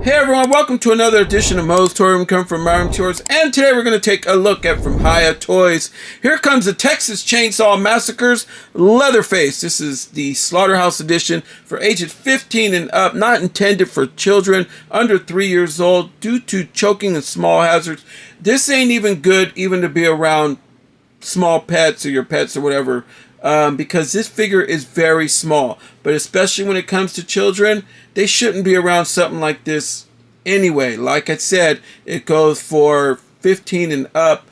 Hey everyone, welcome to another edition of MOE'S Toy Room, come from Myron Tours, and today we're going to take a look at from Hiya Toys. Here comes the Texas Chainsaw Massacre's Leatherface. This is the Slaughterhouse edition for ages 15 and up, not intended for children under 3 years old due to choking and small hazards. This ain't even good even to be around small pets or your pets or whatever, because this figure is very small, but especially when it comes to children, they shouldn't be around something like this anyway. Like I said, it goes for 15 and up.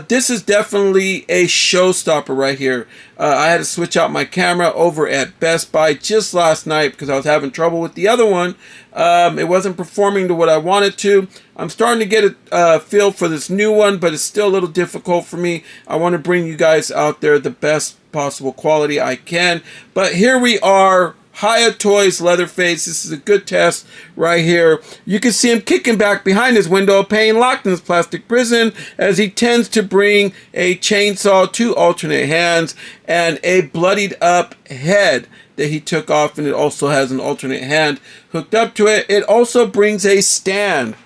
This is definitely a showstopper right here. I had to switch out my camera over at Best Buy just last night because I was having trouble with the other one. It wasn't performing to what I wanted to. I'm starting to get a feel for this new one, but it's still a little difficult for me. I want to bring you guys out there the best possible quality I can. But here we are. Hiya Toys Leatherface. This is a good test right here. You can see him kicking back behind his window, paying locked in his plastic prison as he tends to bring a chainsaw, two alternate hands, and a bloodied up head that he took off, and it also has an alternate hand hooked up to it. It also brings a stand.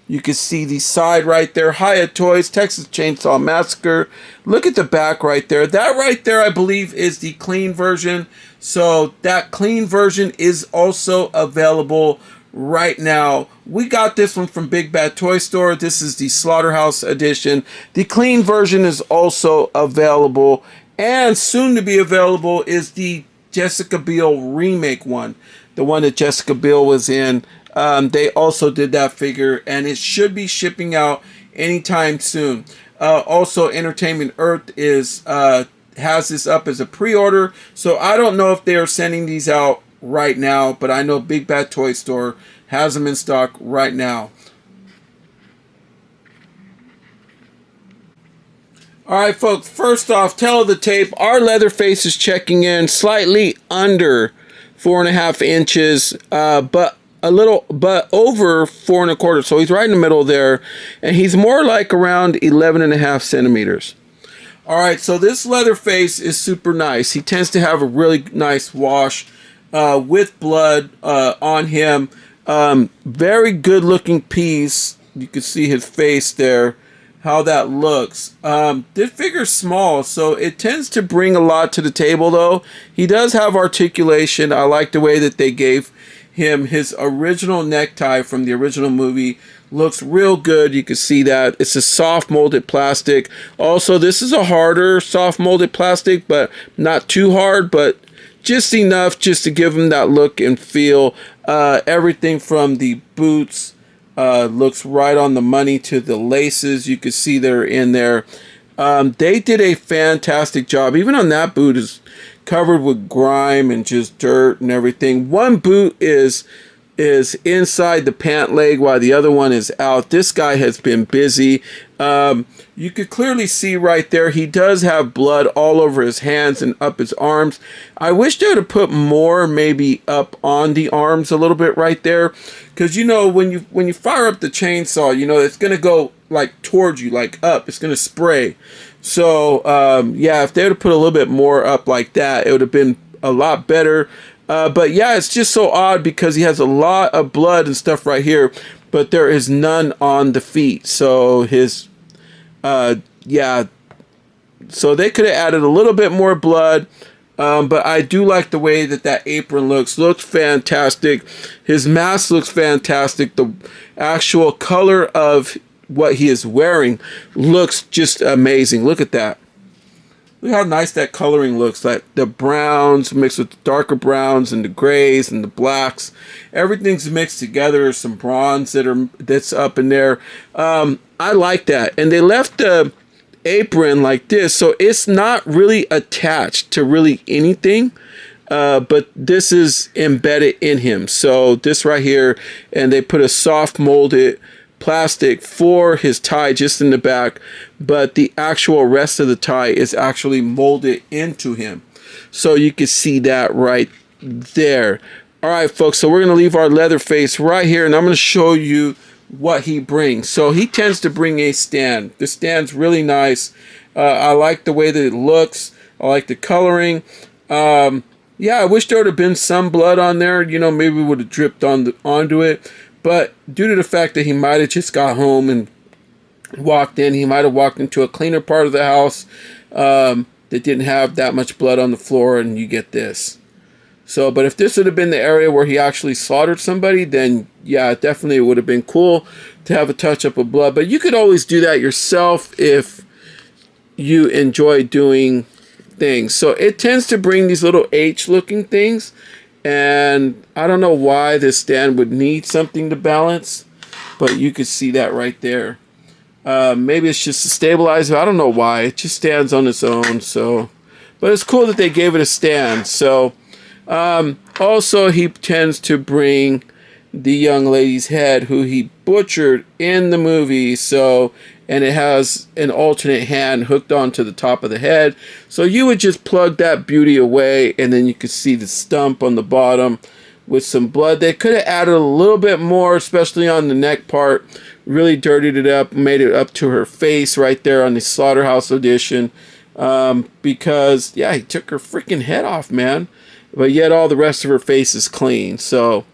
You can see the side right there. Hiya Toys, Texas Chainsaw Massacre. Look at the back right there. That right there, I believe, is the clean version. So that clean version is also available right now. We got this one from Big Bad Toy Store. This is the Slaughterhouse edition. The clean version is also available. And soon to be available is the Jessica Biel remake one. The one that Jessica Biel was in. They also did that figure, and it should be shipping out anytime soon. Also, Entertainment Earth is has this up as a pre-order, so I don't know if they are sending these out right now, but I know Big Bad Toy Store has them in stock right now. Alright folks, first off, tail of the tape, our Leatherface is checking in slightly under 4.5 inches, but over 4 1/4, so he's right in the middle there, and he's more like around 11.5 centimeters. All right, so this Leatherface is super nice. He tends to have a really nice wash with blood on him. Very good looking piece. You can see his face there, how that looks. This figure's small, so it tends to bring a lot to the table though. He does have articulation. I like the way that they gave him his original necktie from the original movie. Looks real good. You can see that it's a soft molded plastic. Also, this is a harder soft molded plastic, but not too hard, but just enough just to give him that look and feel. Everything from the boots looks right on the money to the laces. You can see they're in there. They did a fantastic job. Even on that boot is covered with grime and just dirt and everything. One boot is inside the pant leg while the other one is out. This guy has been busy. You could clearly see right there he does have blood all over his hands and up his arms. I wish they would have put more maybe up on the arms a little bit right there, because you know when you fire up the chainsaw, you know it's gonna go like towards you, like up. It's gonna spray. So yeah, if they would have put a little bit more up like that, it would have been a lot better. But yeah, it's just so odd because he has a lot of blood and stuff right here, but there is none on the feet. So his, yeah, so they could have added a little bit more blood. But I do like the way that apron looks. Looks fantastic. His mask looks fantastic. The actual color of what he is wearing looks just amazing. Look at that. Look how nice that coloring looks. Like the browns mixed with the darker browns and the grays and the blacks. Everything's mixed together. There's some bronze that's up in there. I like that. And they left the apron like this, so it's not really attached to really anything. But this is embedded in him. So this right here, and they put a soft molded plastic for his tie just in the back, but the actual rest of the tie is actually molded into him. So you can see that right there. All right, folks, so we're going to leave our Leatherface right here, and I'm going to show you what he brings. So he tends to bring a stand. The stand's really nice. I like the way that it looks. I like the coloring. Yeah, I wish there would have been some blood on there. You know, maybe it would have dripped onto it. But due to the fact that he might have just got home and walked in, he might have walked into a cleaner part of the house that didn't have that much blood on the floor, and you get this. So, but if this would have been the area where he actually slaughtered somebody, then yeah, definitely it would have been cool to have a touch-up of blood. But you could always do that yourself if you enjoy doing things. So it tends to bring these little H-looking things, and I don't know why this stand would need something to balance, but you could see that right there. Maybe it's just a stabilizer. I don't know why. It just stands on its own. So, but it's cool that they gave it a stand. So, also he tends to bring the young lady's head who he butchered in the movie. So, and it has an alternate hand hooked onto the top of the head. So you would just plug that beauty away, and then you could see the stump on the bottom with some blood. They could have added a little bit more, especially on the neck part. Really dirtied it up, made it up to her face right there on the Slaughterhouse edition. Because, yeah, he took her freaking head off, man. But yet all the rest of her face is clean. So,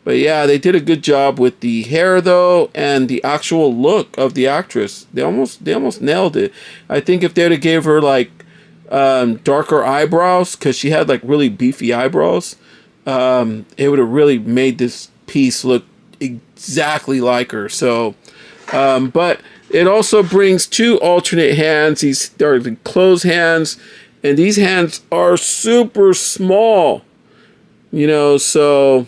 but yeah, they did a good job with the hair, though, and the actual look of the actress. They almost nailed it. I think if they'd have gave her, like, darker eyebrows, because she had, like, really beefy eyebrows, it would have really made this piece look exactly like her. So, but it also brings two alternate hands. These are the closed hands, and these hands are super small, you know. So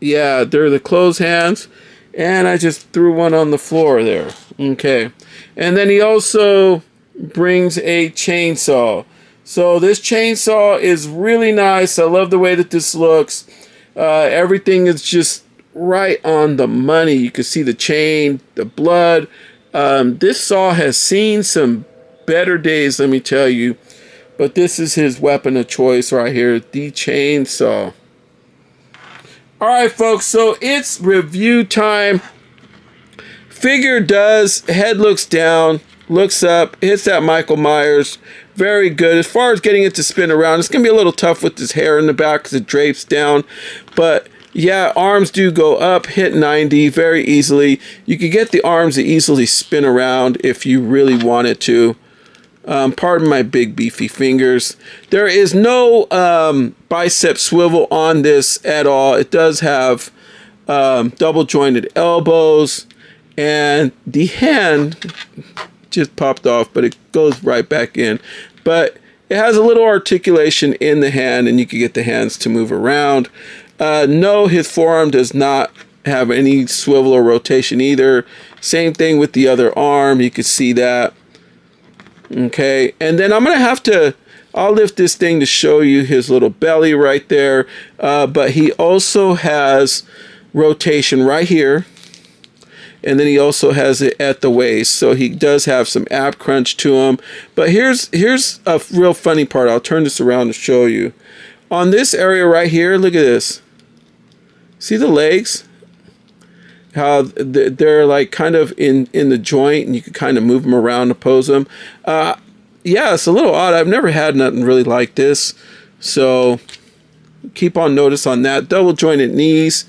yeah, they're the closed hands, and I just threw one on the floor there. Okay, and then he also brings a chainsaw. So this chainsaw is really nice. I love the way that this looks. Everything is just right on the money. You can see the chain, the blood. This saw has seen some better days, let me tell you. But this is his weapon of choice right here, the chainsaw. Alright, folks, so it's review time. Figure does, head looks down, looks up, hits that Michael Myers. Very good. As far as getting it to spin around, it's going to be a little tough with his hair in the back because it drapes down. But yeah, arms do go up, hit 90 very easily. You could get the arms to easily spin around if you really wanted to. Pardon my big beefy fingers. There is no bicep swivel on this at all. It does have double jointed elbows, and the hand just popped off, but it goes right back in. But it has a little articulation in the hand, and you can get the hands to move around. No, his forearm does not have any swivel or rotation either. Same thing with the other arm. You can see that. Okay, and then I'm going to have to, I'll lift this thing to show you his little belly right there. But he also has rotation right here. And then he also has it at the waist. So he does have some ab crunch to him. But here's a real funny part. I'll turn this around to show you. On this area right here, look at this. See the legs? How they're like kind of in the joint, and you can kind of move them around to pose them. Yeah, it's a little odd. I've never had nothing really like this. So keep on notice on that. Double jointed knees.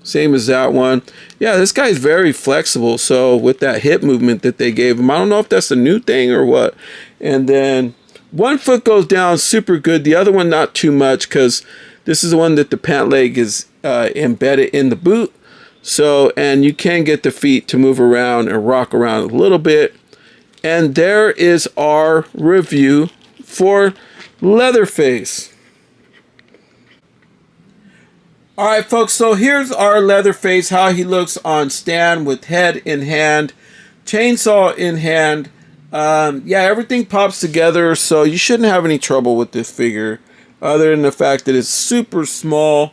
Same as that one. Yeah, this guy's very flexible. So with that hip movement that they gave him, I don't know if that's a new thing or what. And then one foot goes down super good. The other one not too much, because this is the one that the pant leg is embedded in the boot. So, and you can get the feet to move around and rock around a little bit. And there is our review for Leatherface. Alright, folks, so here's our Leatherface, how he looks on stand with head in hand, chainsaw in hand. Yeah, everything pops together, so you shouldn't have any trouble with this figure, other than the fact that it's super small.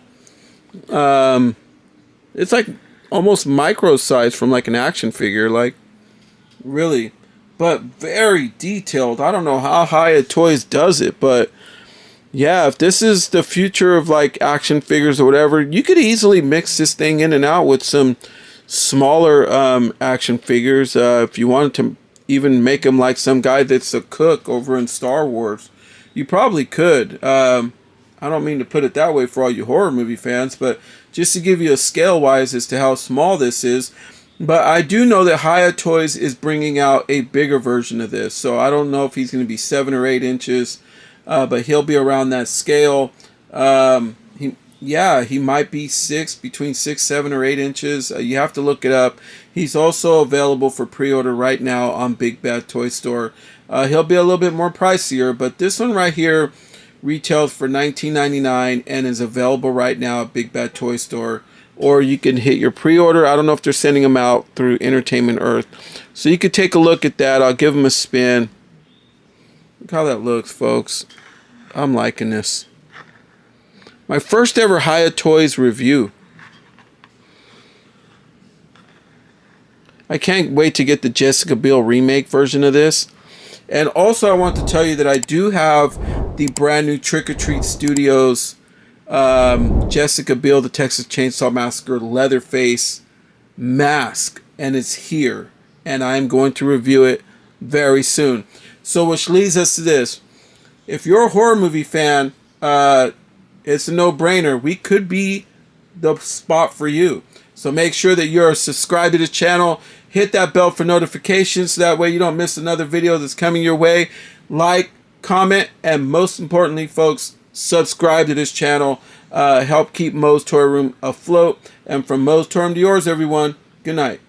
It's like almost micro size from like an action figure, like really, but very detailed. I don't know how Hiya Toys does it, but yeah, if this is the future of like action figures or whatever, you could easily mix this thing in and out with some smaller action figures. If you wanted to even make him like some guy that's a cook over in Star Wars, you probably could. I don't mean to put it that way for all you horror movie fans, but just to give you a scale wise as to how small this is. But I do know that Hiya Toys is bringing out a bigger version of this. So I don't know if he's going to be 7 or 8 inches, but he'll be around that scale. He might be between 6, 7, or 8 inches. You have to look it up. He's also available for pre-order right now on Big Bad Toy Store. He'll be a little bit more pricier, but this one right here retails for $19.99 and is available right now at Big Bad Toy Store. Or you can hit your pre-order. I don't know if they're sending them out through Entertainment Earth. So you could take a look at that. I'll give them a spin. Look how that looks, folks. I'm liking this. My first ever Hiya Toys review. I can't wait to get the Jessica Biel remake version of this. And also I want to tell you that I do have the brand new Trick or Treat Studios Jessica Biel, the Texas Chainsaw Massacre Leatherface mask. And it's here. And I'm going to review it very soon. So which leads us to this. If you're a horror movie fan, it's a no-brainer. We could be the spot for you. So make sure that you're subscribed to the channel. Hit that bell for notifications so that way you don't miss another video that's coming your way. Like, comment, and most importantly, folks, subscribe to this channel. Help keep Moe's Toy Room afloat. And from Moe's Toy Room to yours, everyone, good night.